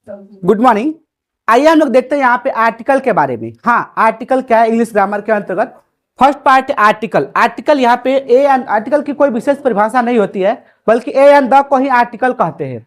Good morning. आइए हम लोग देखते हैं यहाँ पे आर्टिकल के बारे में। हाँ, आर्टिकल क्या है इंग्लिश ग्रामर के अंतर्गत। First part article. आर्टिकल यहाँ पे ए एंड आर्टिकल की कोई विशेष परिभाषा नहीं होती है, बल्कि ए एंड द को ही आर्टिकल कहते हैं।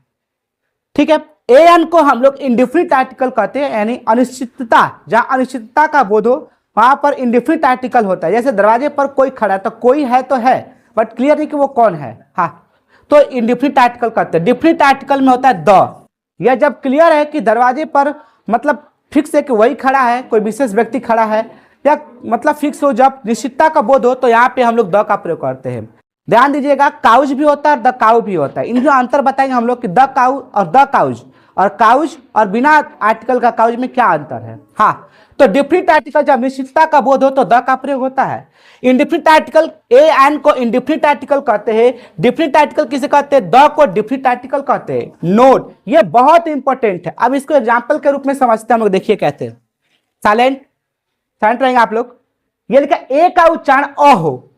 ठीक है, ए एन को हम लोग इंडिफिनिट आर्टिकल कहते हैं, यानी अनिश्चितता, जहां अनिश्चितता का बोध हो वहां पर इंडिफिनिट आर्टिकल होता है। जैसे दरवाजे पर कोई खड़ा है तो कोई है तो है, बट क्लियर नहीं कि वो कौन है। हाँ, तो इंडिफिनिट आर्टिकल कहते हैं। डिफिनिट आर्टिकल में होता है द। यह जब क्लियर है कि दरवाजे पर मतलब फिक्स है कि वही खड़ा है, कोई विशेष व्यक्ति खड़ा है, या मतलब फिक्स हो, जब निश्चितता का बोध हो, तो यहाँ पे हम लोग द का प्रयोग करते हैं। ध्यान दीजिएगा, काउज भी होता है, द काउ भी होता है। इनका अंतर बताएंगे हम लोग कि द काउ और द काउज, और काउज और बिना आर्टिकल का काउज में क्या अंतर है। हाँ, तो डिफिनिट आर्टिकल जब निश्चितता का बोध हो तो द का प्रयोग होता है। इंडिफिनिट आर्टिकल ए एन को इंडिफिनिट आर्टिकल कहते हैं। डिफिनिट आर्टिकल किसे कहते हैं? द को डिफिनिट आर्टिकल कहते हैं। नोट, ये बहुत इंपॉर्टेंट है। अब इसको एग्जाम्पल के रूप में समझते हैं हम लोग। देखिए कहते हैं, साइलेंट साइलेंट रहेंगे आप लोग। ये लिखा ए का उच्चारण अ हो,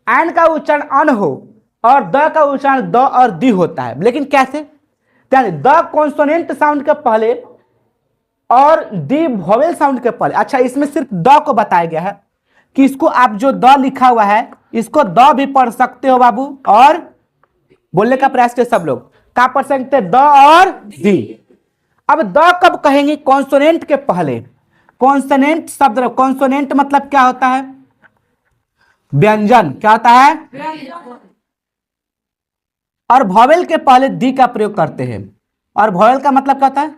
एन का उच्चारण अन हो, और द का उच्चारण द और दी होता है। लेकिन कैसे? द कॉन्सोनेंट साउंड के पहले और दी वोवेल साउंड के पहले। अच्छा, इसमें सिर्फ द को बताया गया है कि इसको आप जो द लिखा हुआ है इसको द भी पढ़ सकते हो बाबू, और बोलने का प्रयास करें सब लोग। क्या पढ़ सकते हैं? द और दी। अब द कब कहेंगे? कॉन्सोनेंट के पहले। कॉन्सोनेंट शब्द, कॉन्सोनेंट मतलब क्या होता है? व्यंजन। क्या होता है? और वॉवेल के पहले दी का प्रयोग करते हैं। और वॉवेल का मतलब क्या होता है?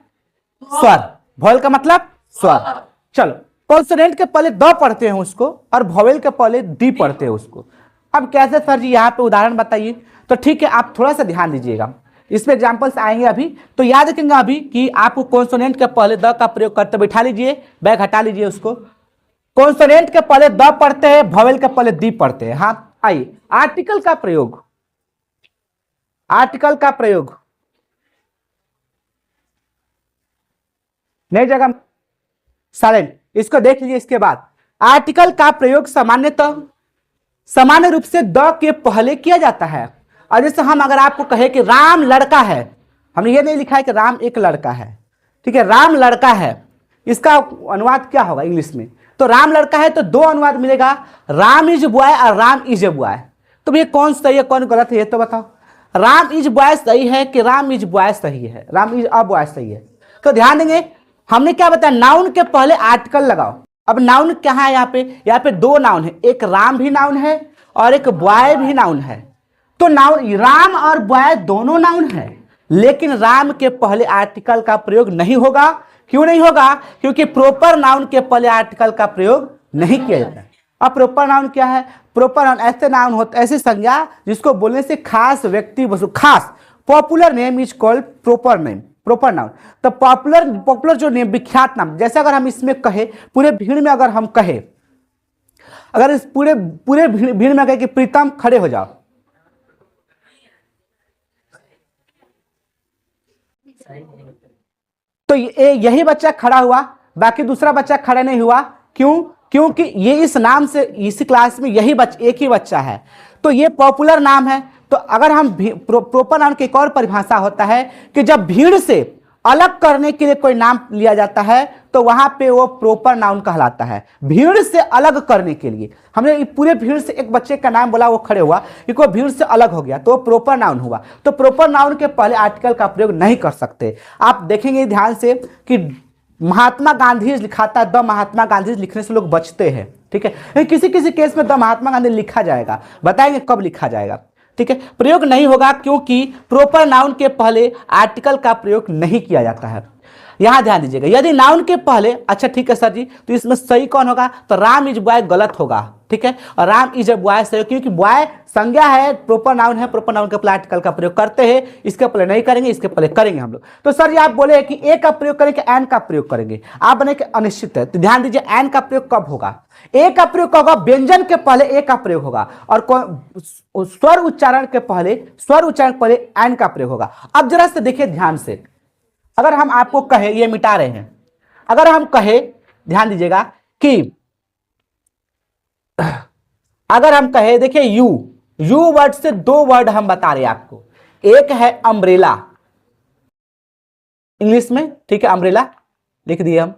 स्वर। वॉवेल का मतलब स्वर। चलो, कॉन्सोनेंट के पहले द पढ़ते हैं उसको, और वॉवेल के पहले दी पढ़ते हैं उसको। अब कैसे सर जी? यहाँ पे उदाहरण बताइए। तो ठीक है, आप थोड़ा सा ध्यान दीजिएगा, इसमें एग्जाम्पल्स आएंगे अभी, तो याद रखेंगे अभी कि आपको कॉन्सोनेंट के पहले द का प्रयोग करते। बैठा लीजिए, बैग हटा लीजिए उसको। कॉन्सोनेंट के पहले द पढ़ते हैं, वॉवेल के पहले दी पढ़ते हैं। हाँ, आइए आर्टिकल का प्रयोग। आर्टिकल का प्रयोग नई जगह साइलेंट, इसको देख लीजिए। इसके बाद आर्टिकल का प्रयोग सामान्यतः सामान्य रूप से द के पहले किया जाता है। और जैसे हम अगर आपको कहे कि राम लड़का है, हमने ये नहीं लिखा है कि राम एक लड़का है, ठीक है, राम लड़का है, इसका अनुवाद क्या होगा इंग्लिश में? तो राम लड़का है तो दो अनुवाद मिलेगा, राम इज बॉय और राम इज ए बॉय। तो भैया कौन सही है कौन गलत है ये तो बताओ। राम इज बॉय सही है कि राम इज बॉय सही है? राम इज अ बॉय सही है। तो ध्यान देंगे, हमने क्या बताया? नाउन के पहले आर्टिकल लगाओ। अब नाउन क्या है यहाँ पे? यहाँ पे दो नाउन है, एक राम भी नाउन है और एक बॉय भी नाउन है। तो नाउन राम और बॉय दोनों नाउन है, लेकिन राम के पहले आर्टिकल का प्रयोग नहीं होगा। क्यों नहीं होगा? क्योंकि प्रॉपर नाउन के पहले आर्टिकल का प्रयोग नहीं किया जाता है। अब प्रॉपर नाउन क्या है? प्रॉपर नाउन ऐसे नाउन होता, ऐसी संज्ञा जिसको बोलने से खास व्यक्ति वस्तु, खास popular name is called proper name, proper noun. तो पॉपुलर जो नेम, विख्यात नाम, जैसे अगर हम इसमें कहे, पूरे भीड़ में अगर हम कहे, अगर इस पूरे भीड़ में कहे कि प्रीतम खड़े हो जाओ, तो यही बच्चा खड़ा हुआ, बाकी दूसरा बच्चा खड़ा नहीं हुआ। क्यों? क्योंकि ये इस नाम से इस क्लास में यही एक ही बच्चा है, तो ये पॉपुलर नाम है। तो अगर हम प्रॉपर नाउन की एक और परिभाषा होता है कि जब भीड़ से अलग करने के लिए कोई नाम लिया जाता है तो वहां पे वो प्रॉपर नाउन कहलाता है। भीड़ से अलग करने के लिए हमने पूरे भीड़ से एक बच्चे का नाम बोला, वो खड़े हुआ, क्योंकि वो भीड़ से अलग हो गया, तो वो प्रॉपर नाउन हुआ। तो प्रॉपर नाउन के पहले आर्टिकल का प्रयोग नहीं कर सकते। आप देखेंगे ध्यान से कि महात्मा गांधी लिखा था, द महात्मा गांधी लिखने से लोग बचते हैं, ठीक है। किसी किसी केस में द महात्मा गांधी लिखा जाएगा, बताएंगे कब लिखा जाएगा, ठीक है। प्रयोग नहीं होगा क्योंकि प्रॉपर नाउन के पहले आर्टिकल का प्रयोग नहीं किया जाता है। यहां ध्यान दीजिएगा, यदि नाउन के पहले, अच्छा ठीक है सर जी, तो इसमें सही कौन होगा? तो राम इज बॉय गलत होगा, ठीक है, और राम इज ए बॉय सही, क्योंकि बॉय संज्ञा है, प्रॉपर नाउन है, प्रॉपर नाउन के पहले आर्टिकल का प्रयोग करते हैं। इसके पहले नहीं करेंगे, इसके पहले करेंगे हम लोग। तो सर जी आप बोले कि ए का प्रयोग करेंगे, एन का प्रयोग करेंगे, आप बने कि अनिश्चित है। तो ध्यान दीजिए, एन का प्रयोग कब होगा? ए का प्रयोग होगा व्यंजन के पहले ए का प्रयोग होगा, और स्वर उच्चारण के पहले एन का प्रयोग होगा। अब जरा से देखिए ध्यान से, अगर हम आपको कहे, ये मिटा रहे हैं, अगर हम कहे, ध्यान दीजिएगा कि अगर हम कहे, देखिए यू वर्ड से दो वर्ड हम बता रहे हैं आपको। एक है अम्ब्रेला, इंग्लिश में, ठीक है, अम्ब्रेला लिख दिए हम।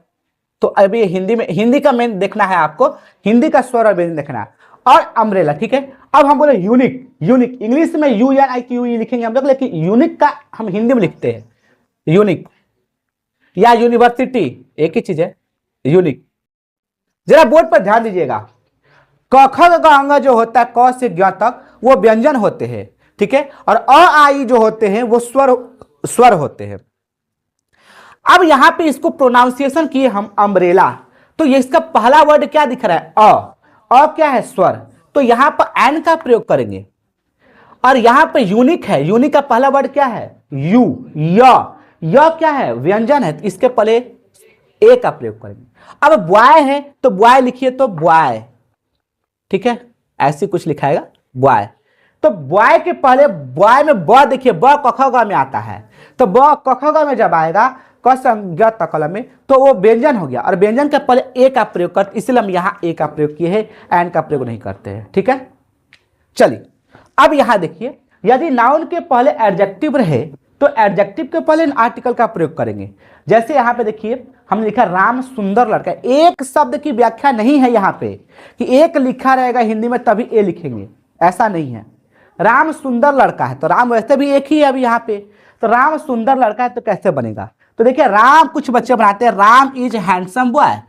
तो अभी हिंदी में, हिंदी का मेन देखना है आपको, हिंदी का स्वर और व्यंजन देखना है, और अम्ब्रेला, ठीक है। अब हम बोले यूनिक, यूनिक इंग्लिश में UNIQ लिखेंगे हम लोग, लेकिन यूनिक का हम हिंदी में लिखते हैं यूनिक, या यूनिवर्सिटी एक ही चीज है, यूनिक। जरा बोर्ड पर ध्यान दीजिएगा, क ख ग घ जो होता है क से ज्ञ तक वो व्यंजन होते हैं, ठीक है, और अ आ ई जो होते हैं वो स्वर होते हैं। अब यहां पे इसको प्रोनाउंसिएशन किए हम अम्ब्रेला, तो ये इसका पहला वर्ड क्या दिख रहा है, अ क्या है, स्वर, तो यहां पर एन का प्रयोग करेंगे। और यहां पे यूनिक है, यूनिक का पहला वर्ड क्या है, यू, य क्या है, व्यंजन है, तो इसके पहले ए का प्रयोग करेंगे। अब बॉय है तो बॉय लिखिए, तो बॉय, ठीक है, ऐसे कुछ लिखाएगा बॉय। तो बॉय के पहले, बॉय में ब देखिए, ब क ख ग में आता है, तो ब क ख ग में जब आएगा क संज्ञा तकल में, तो वो व्यंजन हो गया, और व्यंजन के पहले ए का प्रयोग करते, इसलिए हम यहां ए का प्रयोग किए हैं, एन का प्रयोग नहीं करते हैं, ठीक है। चलिए अब यहां देखिए, यदि नाउन के पहले एडजेक्टिव रहे तो एडजेक्टिव के पहले आर्टिकल का प्रयोग करेंगे। जैसे यहां पे देखिए हमने लिखा राम सुंदर लड़का, एक शब्द की व्याख्या नहीं है यहां पे कि एक लिखा रहेगा हिंदी में तभी ए लिखेंगे, ऐसा नहीं है। राम सुंदर लड़का है, तो राम वैसे भी एक ही है अभी यहाँ पे, तो राम सुंदर लड़का है तो कैसे बनेगा, तो देखिए राम, कुछ बच्चे बनाते हैं राम इज हैंडसम बॉय,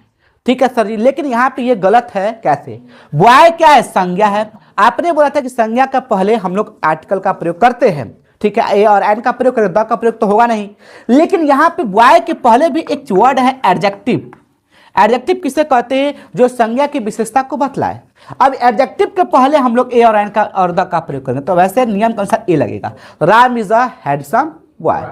ठीक है सर जी, लेकिन यहाँ पे ये गलत है। कैसे, बॉय क्या है, संज्ञा है, आपने बोला था कि संज्ञा का पहले हम लोग आर्टिकल का प्रयोग करते हैं, ठीक है, ए और एन का प्रयोग करें, द का प्रयोग तो होगा नहीं। लेकिन यहाँ पे बॉय के पहले भी एक वर्ड है एडजेक्टिव। एडजेक्टिव किसे कहते हैं, जो संज्ञा की विशेषता को बतलाए। अब एडजेक्टिव के पहले हम लोग ए और एन का और द का प्रयोग करेंगे, तो वैसे नियम के अनुसार ए लगेगा, Ram is a handsome boy.